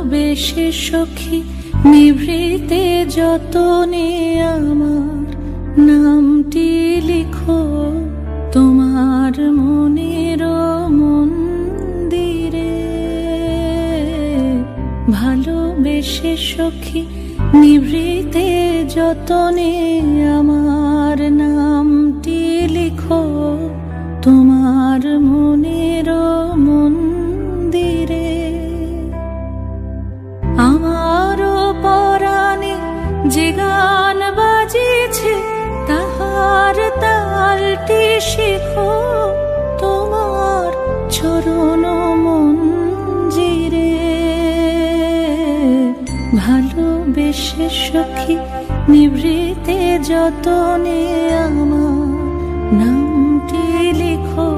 ভালোবেসে সখী নিভৃতে যতনে আমার নামটি লিখো তোমার মনের মন্দিরে। ভালোবেসে সখী নিভৃতে যতনে আমার নামটি লিখো তোমার মনের মন্দিরে। আমারও পরাণে যে গান বাজিছে তাহার তালটি শিখো তোমার চরণ মঞ্জিরে। ভালোবেসে সখী নিভৃতে যতনে আমার নামটি লিখো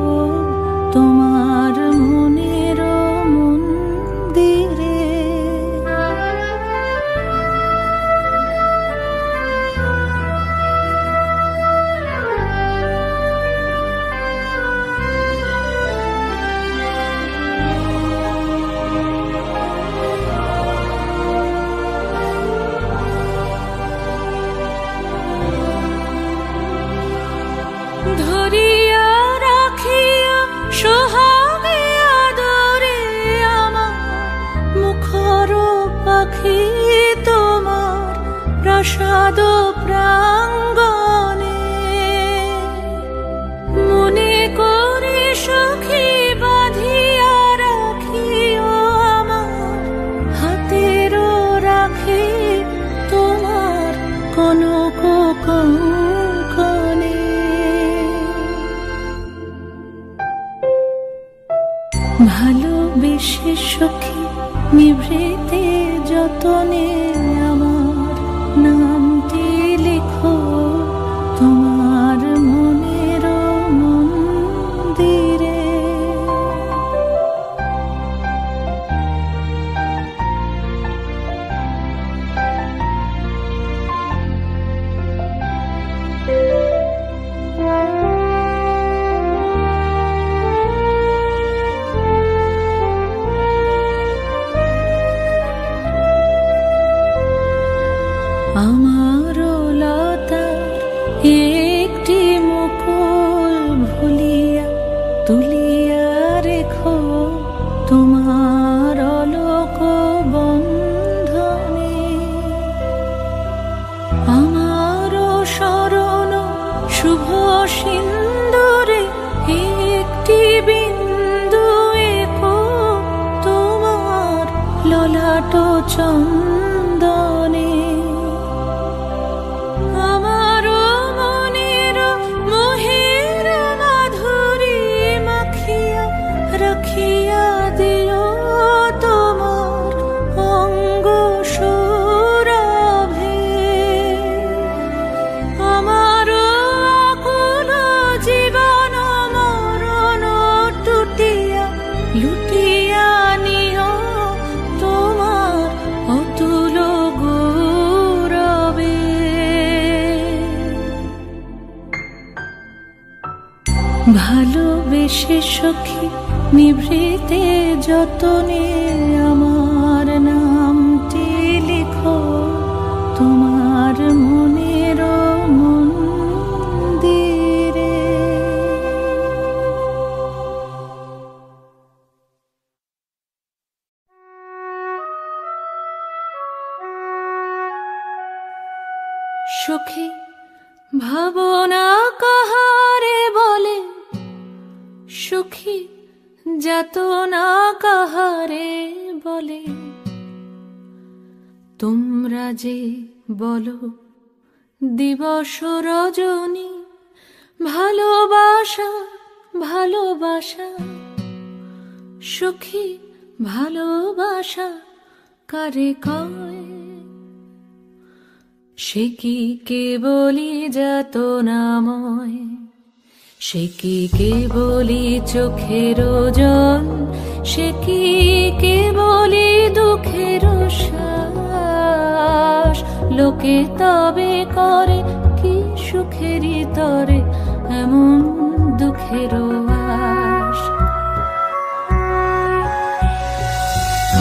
তোমার মনের মন্দিরে। ধরিয়া রাখিয়া সোহাগে আদরে আমার মুখর পাখি তোমার প্রাসাদ প্রাঙ্গণে। মনে করে সখী বাঁধিয়া রাখিও আমার হাতের রাখি তোমার কনক কঙ্কণে। ভালোবেসে সখী নিভৃতে যতনে আমার নামটি লিখো তোমার মনের মন্দিরে। আমার লতার একটি মুকুল ভুলিয়া তুলিয়া রেখো তোমার অলোক বন্ধনে। আমার শরণ শুভ সিন্দুরে একটি বিন্দু এঁকো তোমার ললাট চন্দনে। রাখিয়া দিও তোমার অঙ্গ সৌরভে। আমার আকুল জীবন মরণ টুটিয়া লুটিয়া নিও তোমার অতুল গৌরবে। ভালোবেসে সখী নিভৃতে যতনে আমার নামটি লিখো তোমার মনের মন্দিরে। সখী ভাবনা কাহারে বলে সখী যাতনা কাহারে বলে। তোমরা যে বলো দিবস রজনী ভালোবাসা ভালোবাসা সখী ভালোবাসা কারে কয়। সে কি কেবলি যাতনাময়, সে কি কেবলি চোখের জল, সে কি কেবলি দুঃখের শ্বাস। লোকে তবে করে কি সুখেরই তরে এমন দুঃখের আশ।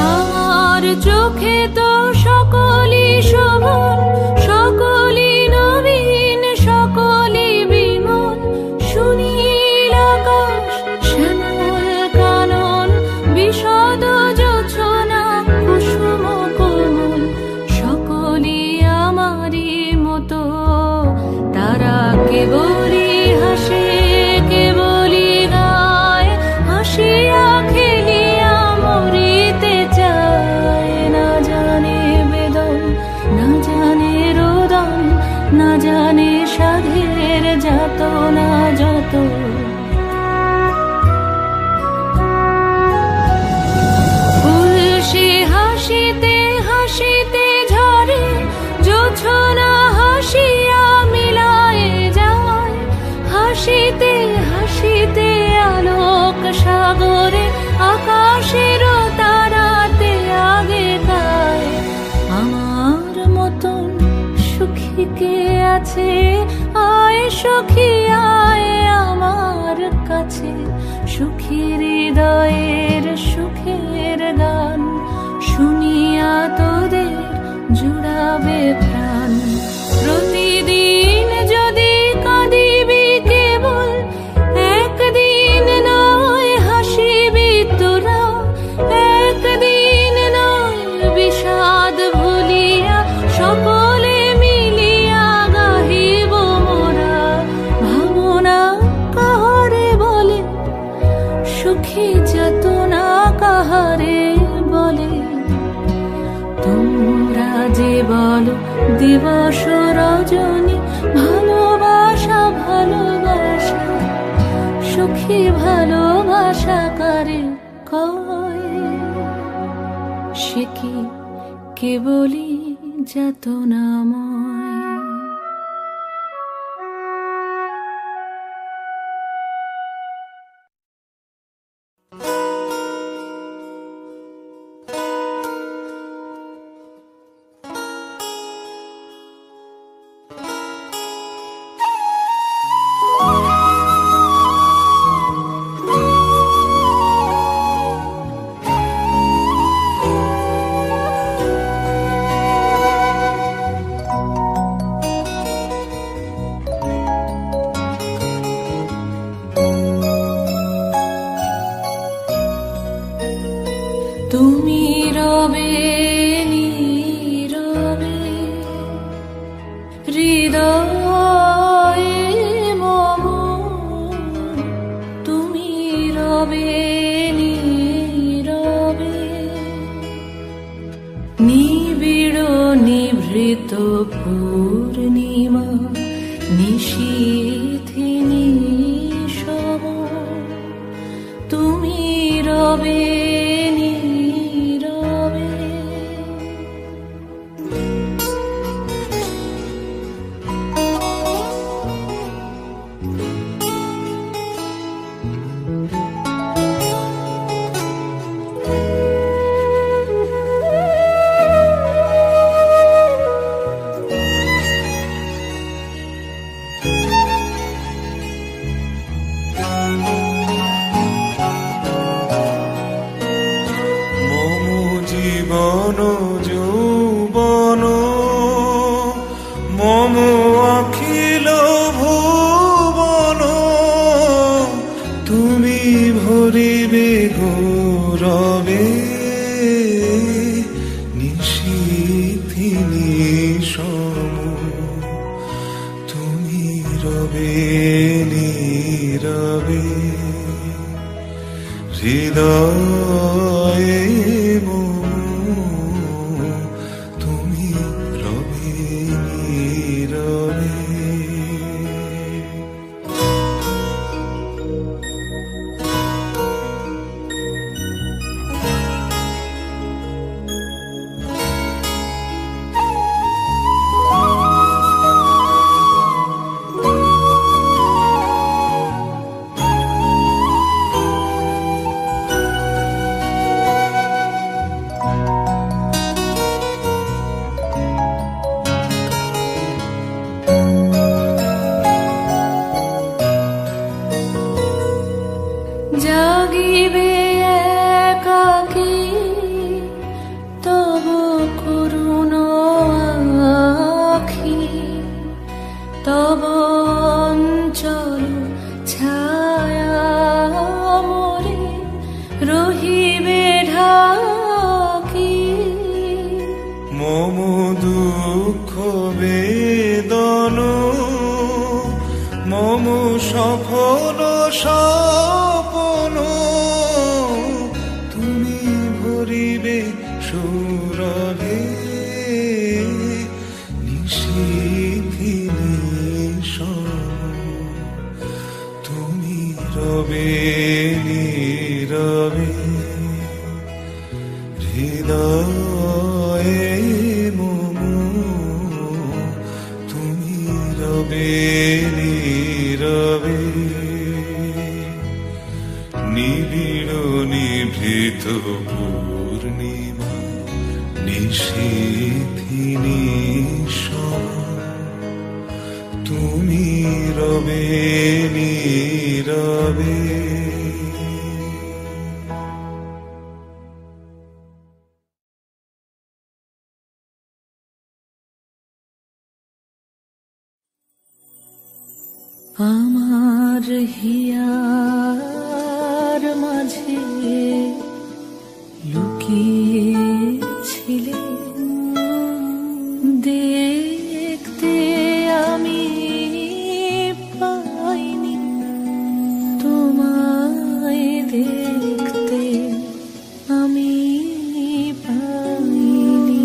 আমার চোখে তো সকলই শোভন, সকলই নবীন, সকলই বিমল। সুনীল আকাশ, শ্যামল কানন, বিশদ জোছনা, কুসুম কোমল, সকলই আমারই মতো। তারা কেবলই হাসে, কেবলই গায়, হাসিয়া খেলিয়া মরিতে চায়। না জানে বেদন, না জানে রোদন, না জানে সাধের যাতনা যত। ফুল সে হাসিতে হাসিতে ঝরে, জোছনা হাসিয়া মিলায়ে যায়। হাসিতে হাসিতে আলোক সাগরে, আকাশের তারাতে আগে গায়। আমার মতন সুখী কে আছে? আয় সখী আয় আমার কাছে। সুখী হৃদয়ের সুখের গান শুনিয়া তোদের জুড়াবে প্রাণ। প্রতিদিন যদি কাঁদিবি কেবল, একদিন নয় হাসিবি তোরা। একদিন নয় বিষাদ ভুলিয়া, সকলে মিলিয়া গাহিব মোরা। ভাবনা কাহারে বলে, সুখী যাতনা কাহারে বলে? তোমরা যে বলো দিবস রজনী, ভালোবাসা ভালোবাসা, সুখী ভালোবাসা কারে কয়? সে কি কেবলই যাতনাময়? তুমি রবে নীরবে হৃদয়ে মম, তুমি রবে নীরবে। নিবিড় নিভৃত পূর্ণিমা, নিশীথিনী সম, তুমি রবে জীবন যৌবন, মম অখিল ভুবন। তুমি ভরিবে গৌরবে, নিশীথিনী সম, তুমি রবে নীরবে হৃদয়ে মম, তুমি রবে নীরবে। রহিবে ঢাকি মম দুঃখ বেদন মম সফল স্বপন তুমি ভরিবে সৌরভে নিশীথি নিশম তুমি রবে নীরবে হৃদয়ে মম তুমি রবে নীরবে নিবিড় নিভৃত পূর্ণিমা নিশীথি নিশম তুমি রবে নীরবে আমার হিয়ার মাঝে লুকিয়েছিলে দেখতে আমি পাইনি তোমায় দেখতে আমি পাইনি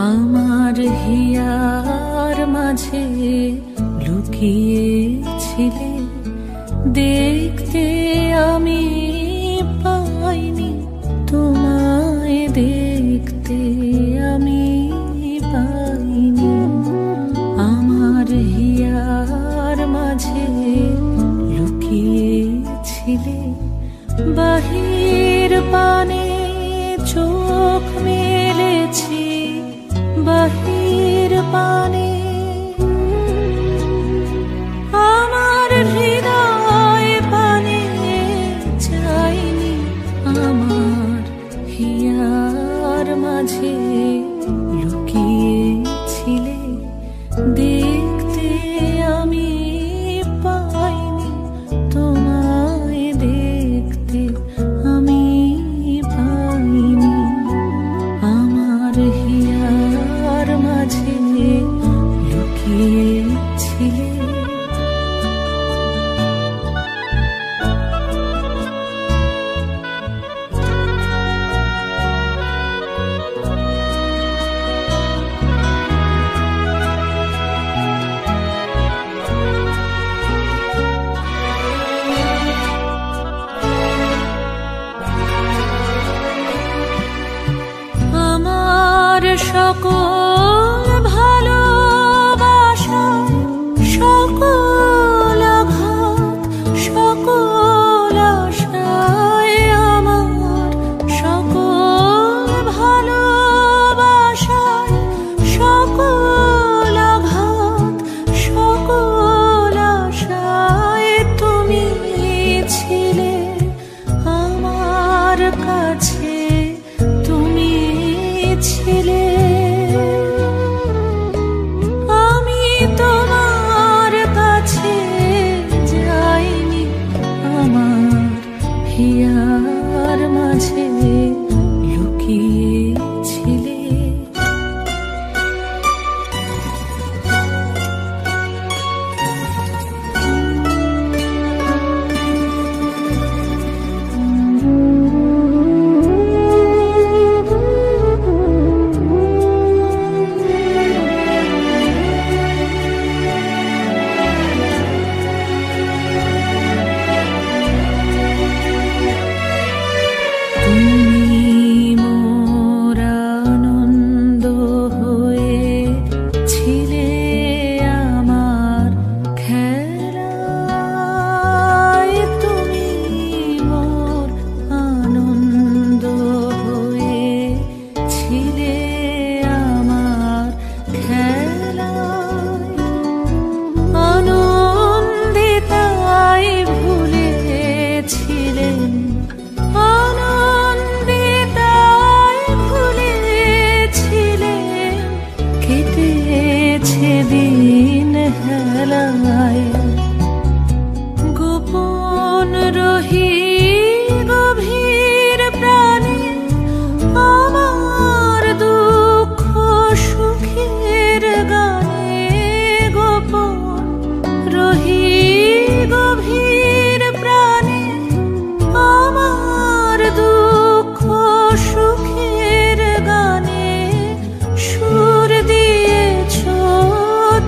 আমার হিয়ার মাঝে লুকিয়েছিলে দেখতে আমি পাইনি তোমায় দেখতে আমি পাইনি আমার হিয়ার মাঝে লুকিয়েছিলে বাহির পানে চোখ মেলেছি বাহির পানে আমার হৃদয় পানে চাইনি আমার হিয়ার মাঝে লুকিয়েছিলে দেখতে আমি পাইনি তোমায় দেখতে আমি পাইনি আমার হিয়ার মাঝে খেলায় গোপন রহি গভীর প্রাণে আমার দুঃখ সুখের গানে গোপন রহি গভীর প্রাণে আমার দুঃখ সুখের গানে সুর দিয়েছ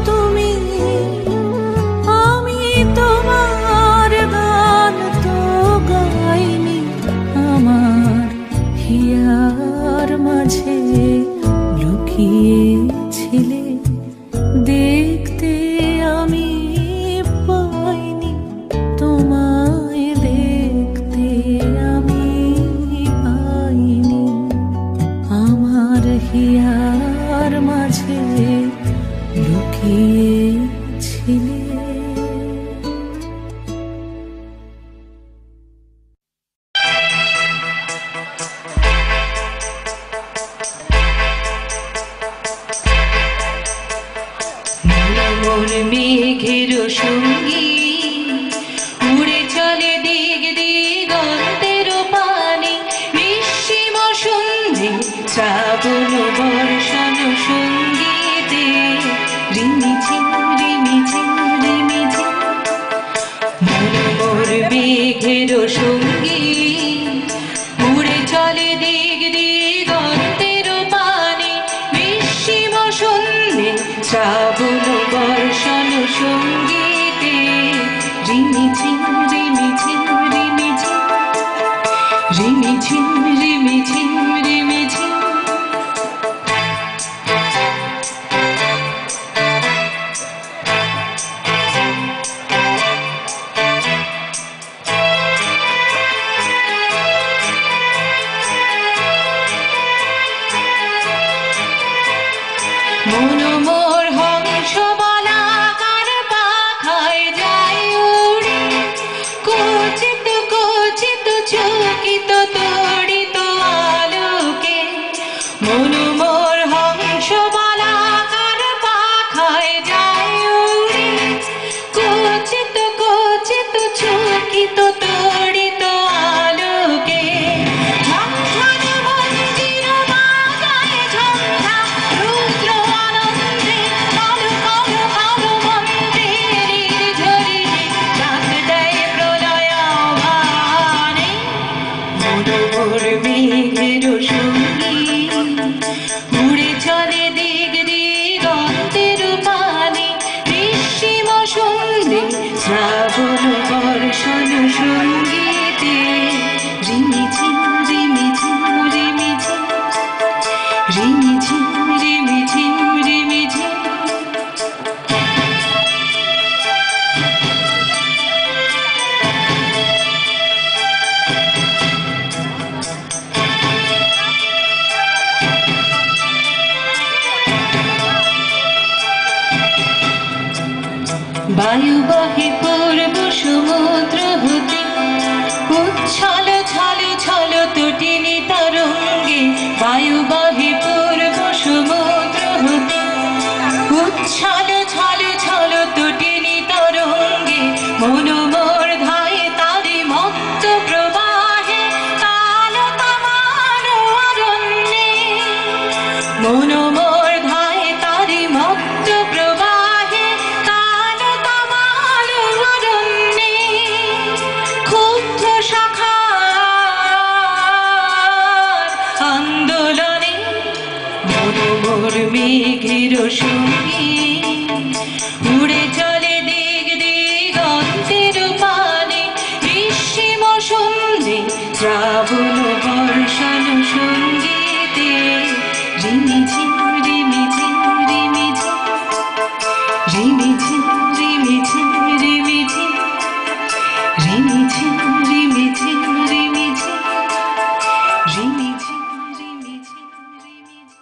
তুমি আমি তোমার গান তো গাইনি আমার হিয়ার মাঝে লুকিয়েছিলে দেখতে আমি পাইনি তোমায় দেখতে আমি পাইনি আমার হিয়ার মাঝে লুকিয়েছিলে মোর মেঘের সঙ্গী উড়ে চলে দিগ দিগন্তের পানে নিঃসীম সন্ধে শ্রাবণ বর্ষণ সঙ্গীতে রিমিঝিম রিমিঝিম রিমিঝিম মোর মেঘের সঙ্গী উড়ে চলে দিগ দিগন্তের পানে নিঃসীম সন্ধে শ্রাবণ বর্ষণ সঙ্গীতে রিমিঝিম রিমিঝিম রিমিঝিম রিমিঝিম রিমিঝিম রিমিঝিম মন মোর হংস বলাকার পাখায় যায় উড়ে কুচিত কুচিত চকিত তড়িত আলোকে মন মোর হংস বলাকার পাখায় যায় উড়ে কুচিত কুচিত চকিত তড়িত আলোকে ঝনঝন মন্দির বাজায় ঝঞ্ঝা রুদ্র আনন্দে কালো কালো কালো মন্দিরের ঝরিয়ে ডাক দেয় প্রলয় আহ্বানে মনোহর মেঘের সঙ্গী উড়ে চলে দিগ দিগন্তের পানে নিঃসীম সন্ধে শ্রাবণ বর্ষণ সঙ্গীতে রিমিঝিম রিমিঝিম রিমিঝিম রিমিঝিম রিমিঝিম রিমিঝিম বায়ু বহে পূর্ব সমুদ্র হতে উচ্ছল ছল ছল তটিনী তরঙ্গে বায়ু বহে পূর্ব সমুদ্র হতে উচ্ছল ছল ছল তটিনী তরঙ্গে মন মোর ধায় তারি মত্ত প্রবাহে কাল তামাল অরণ্যে মন মোর ধায় তারি মত্ত প্রবাহে কাল তামাল অরণ্যে ক্ষুব্ধ শাখার আন্দোলনে মন মোর মেঘের সঙ্গী উড়ে চলে দিগ দিগন্তের পানে নিঃসীম সন্ধে শ্রাবণ বর্ষণ সঙ্গীতে রিমিঝিম রিমিঝিম রিমিঝিম রিমিঝিম রিমিঝিম রিমিঝিম রিমিঝিম রিমিঝিম রিমিঝিম রিমিঝিম রিমিঝিম রিমিঝিম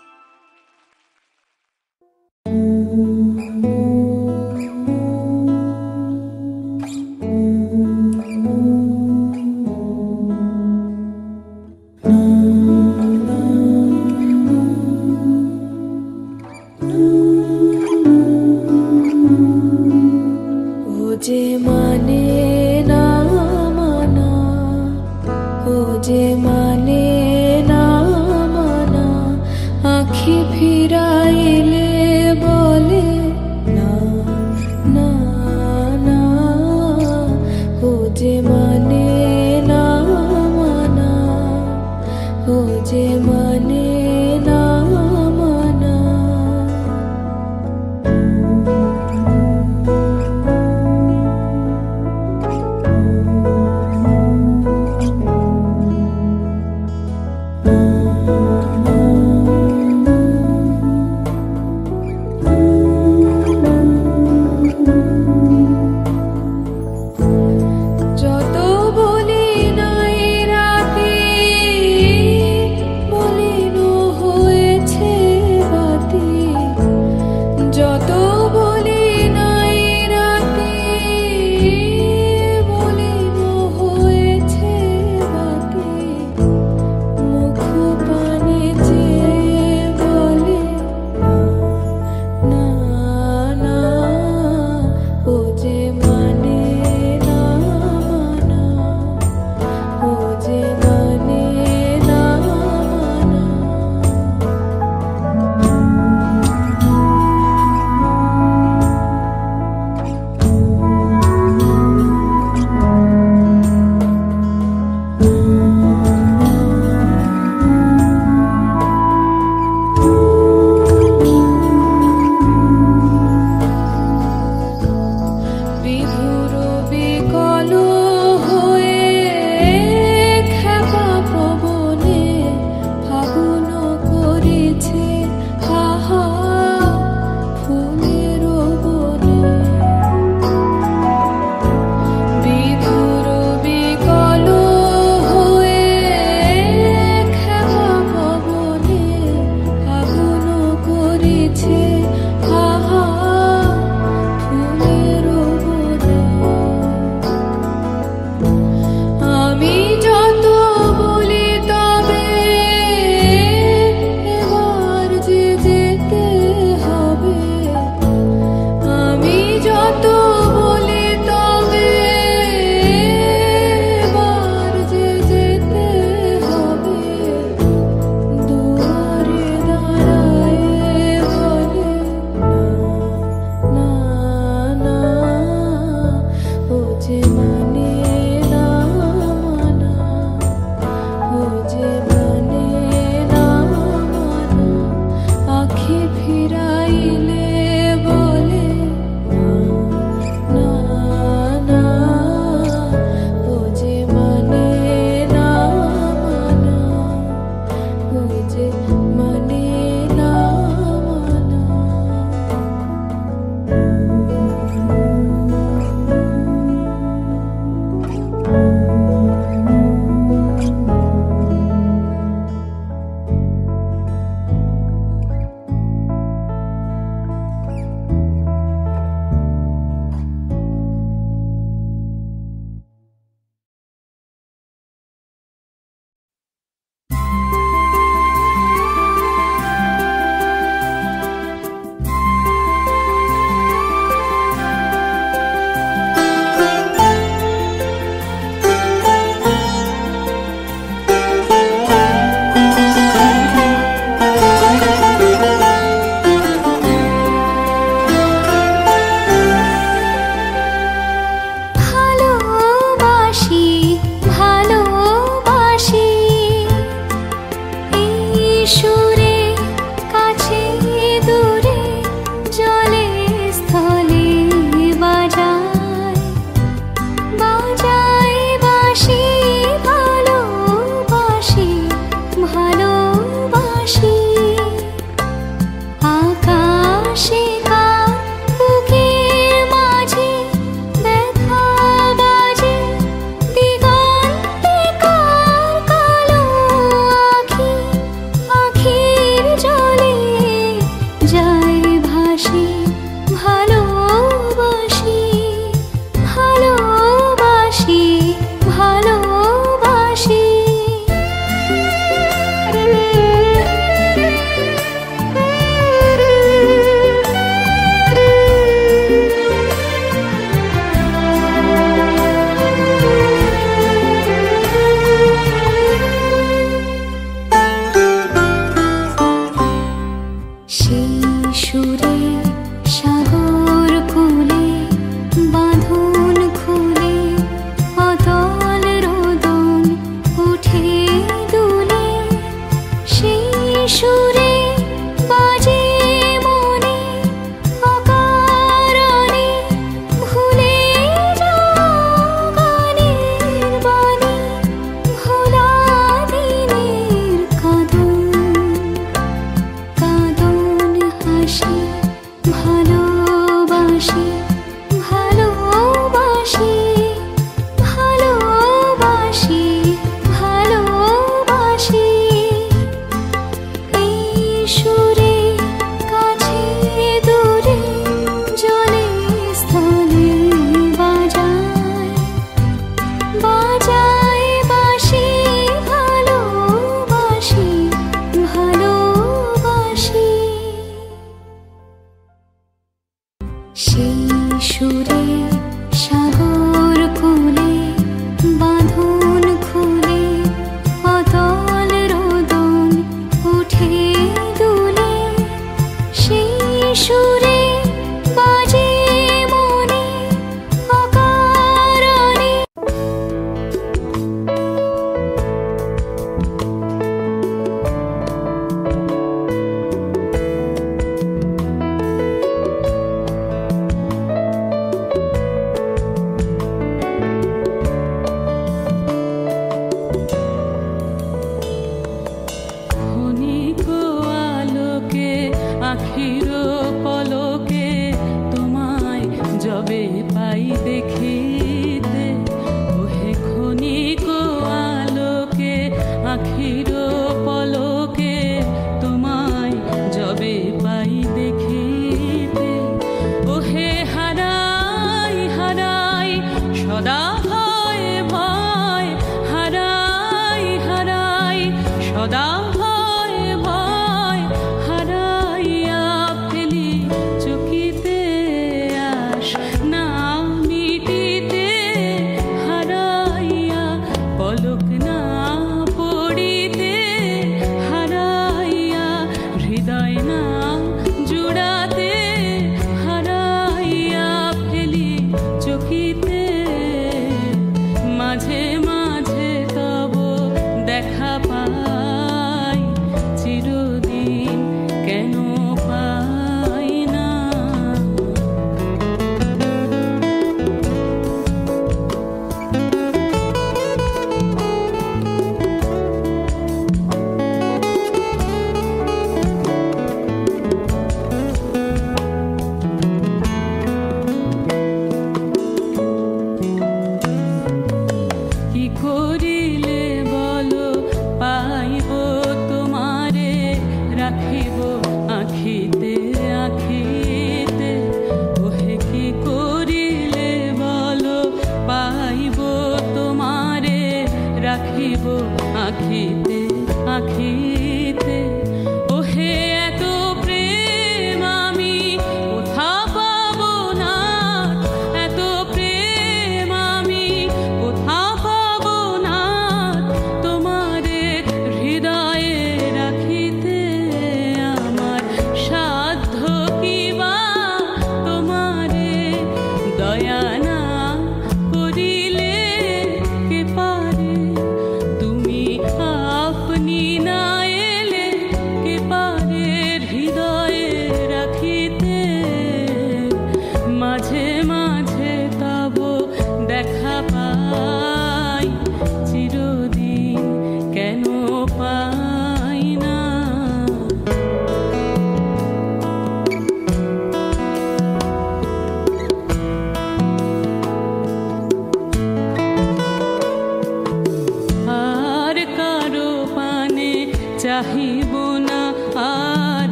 সুরে কাছে দূরে সেই সুরে সাগর কোলে বাঁধন খুলে অতল রোদন উঠে দুলে সেই সুরে বাজে মনে অকারণে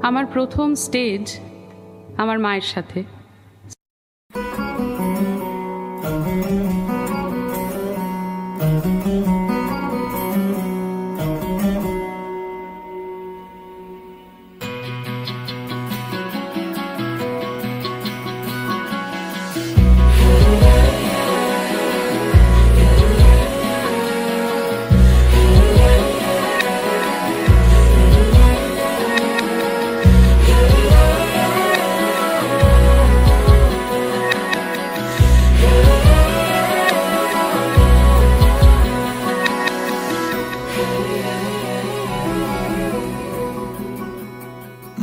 আমার প্রথম স্টেজ আমার মায়ের সাথে।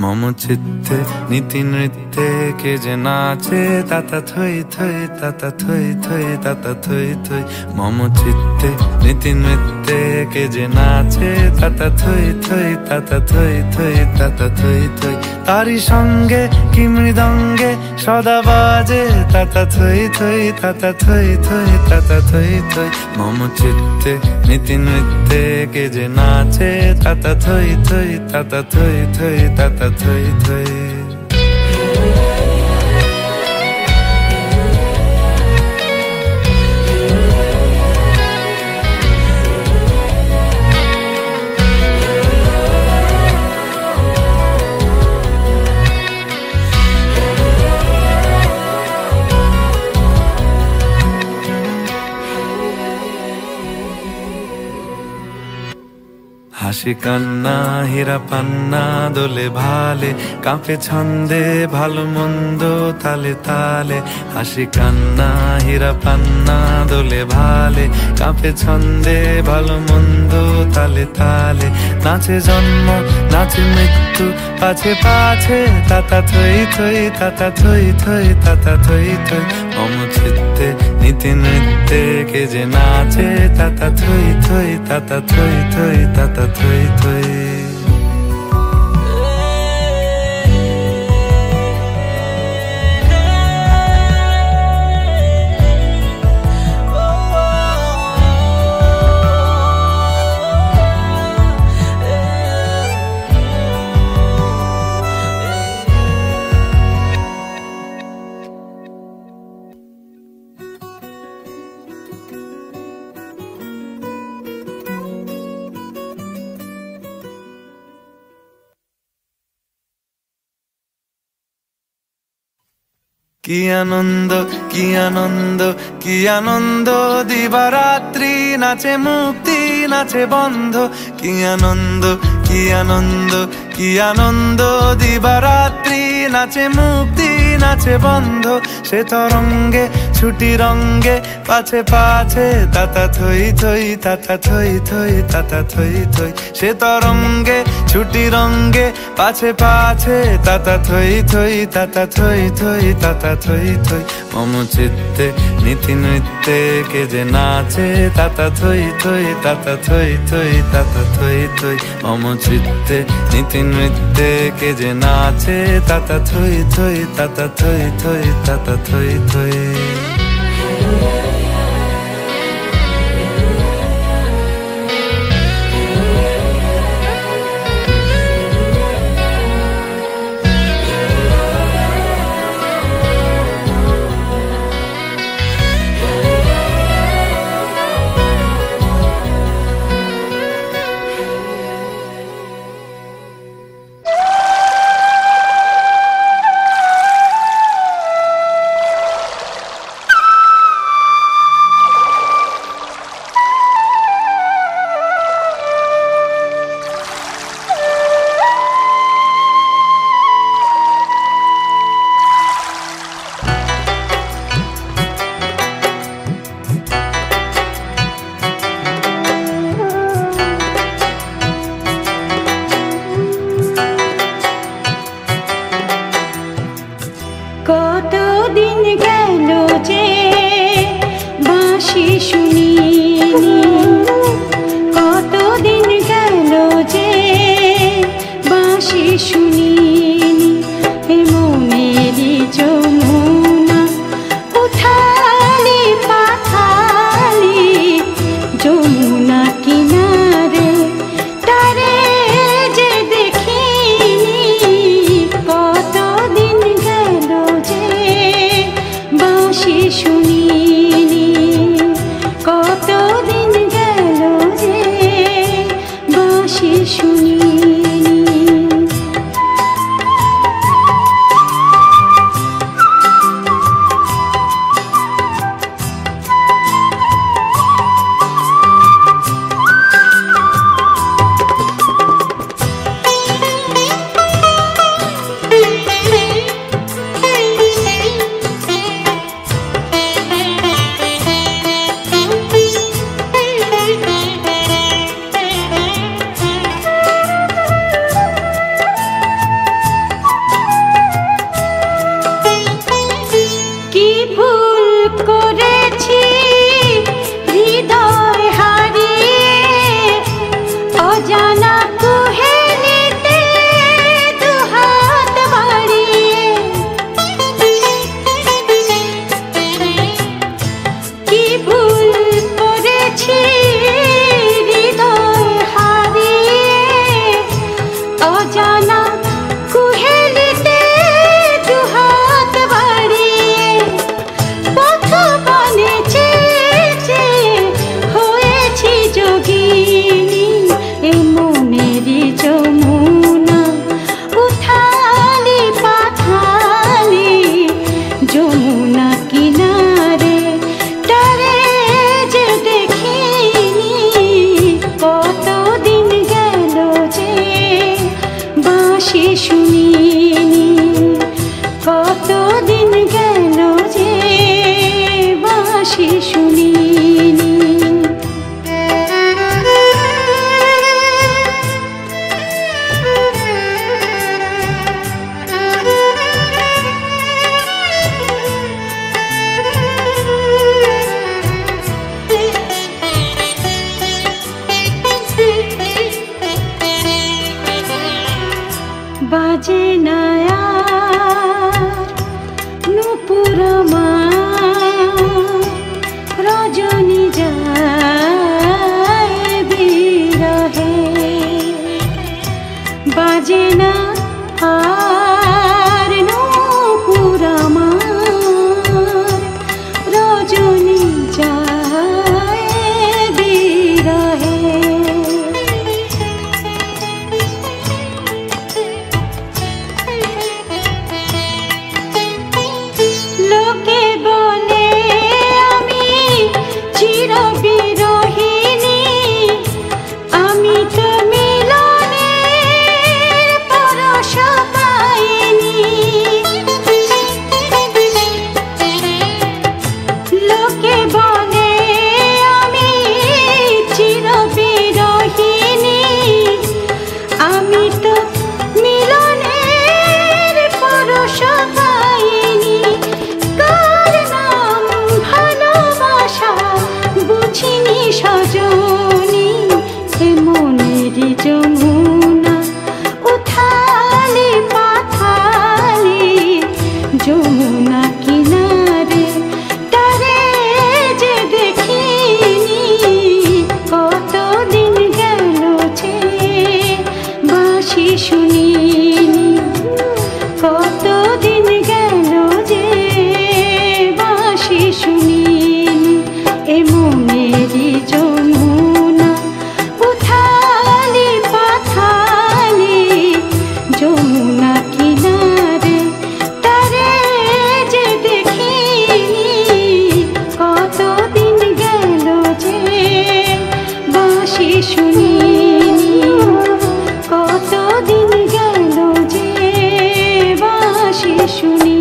মম চিত্তে নীতি নৃত্যে কে যে নাচে তাতা থই থই তাতা থই থই তাতা থই থই। মম চিত্তে নীতি নৃত্যে কে যে নাচে তাতা থই থই তাতা থই থই তাতা থই থই। তারি সঙ্গে কি মৃদঙ্গে সদা বাজে তাতা থই থই তাতা থই থই তাতা থই থই। মম চিত্তে নীতি নৃত্যে কে যে নাচে তাতা থই থই তাতা থই থই তাতা থই থই। হাসি কান্না হীরা পান্না দোলে ভালে কাঁপে ছন্দে ভালো মন্দ তালে তালে। হাসি কান্না হীরা পান্না দোলে ভালে কাঁপে ছন্দে ভালো মন্দ তালে তালে। নাচে জন্ম নাচে মৃত্যু পাছে পাছে তাতা থই থই তাতা থই থই তাতা থই থই। মম চিত্তে নীতি নৃত্যে কে যে নাচে তাতা থই থই তাতা থই থই তাতা থই থই। কি আনন্দ কি আনন্দ কি আনন্দ দিবারাত্রি নাচে মুক্তি নাচে বন্ধ। কি আনন্দ কি আনন্দ কি আনন্দ দিবারাত্রি নাচে মুক্তি নাচে বন্ধ। সে তরঙ্গে ছুটি রঙ্গে পাছে পাছে তাতা থই থই তাতা থই থই তাতা থই থই। সে তরঙ্গে ছুটি রঙ্গে পাছে পাছে তাতা থই থই তাতা থই থই তাতা থই থই। মম চিত্তে নীতি নৃত্যে কে যে নাচে তাতা থই থই তাতা থই থই তাতা থই থই। মম চিত্তে নীতি নৃত্যে কে যে নাচে তাতা থই থই তাতা থই থই তাতা থই থই। কতদিন গেল যে বাঁশি শুনিনি, কতদিন গেল যে বাঁশি শুনিনি। এ মনেরই যমুনা উথালি পাথালি, যমুনা কিনারে তারে যে দেখিনি যমুনা কিনারে তারে যে দেখিনি, কতদিন গেল যে বাঁশি শুনিনি, কতদিন গেল যে বাঁশি শুনিনি। এ মনেরই যমুনা উথালি পাথালি, যমুনা কিনারে তারে যে দেখিনি, কতদিন গেল যে বাঁশি শুনিনি, কতদিন গেল যে বাঁশি শুনিনি।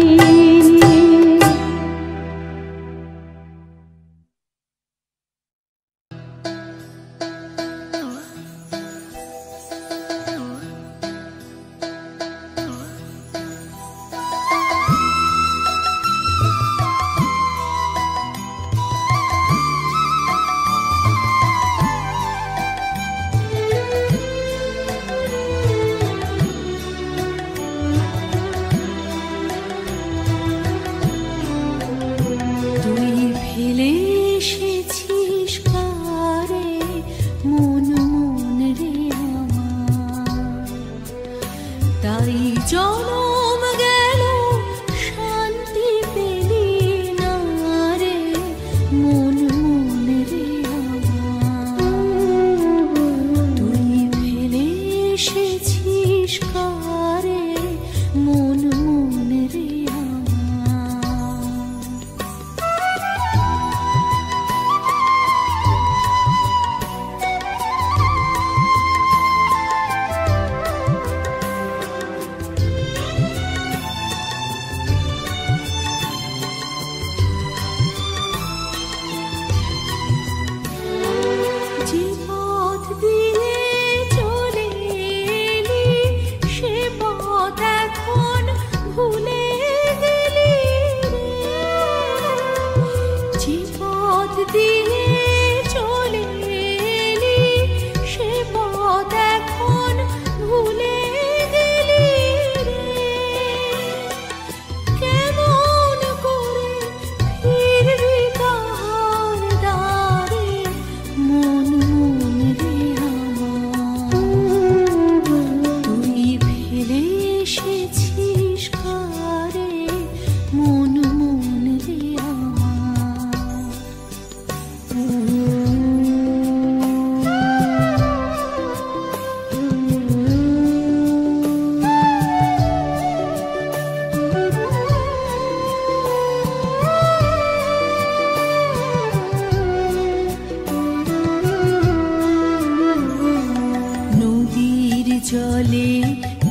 জলে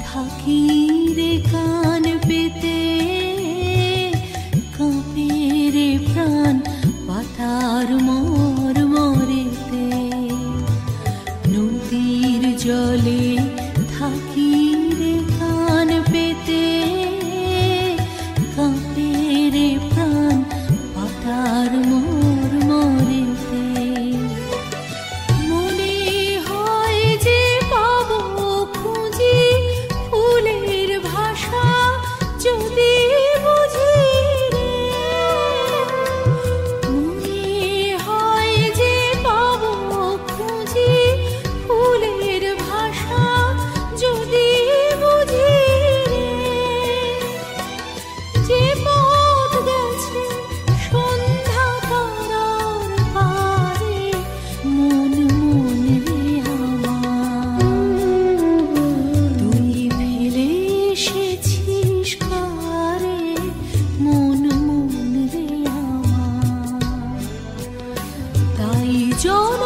থাকি রে কান পেতে, কাঁপে রে প্রাণ পাতার মর মরেতে। নদীর জলে থাকি রে কান পেতে, কাঁপে রে প্রাণ পাতার মর মরেতে। John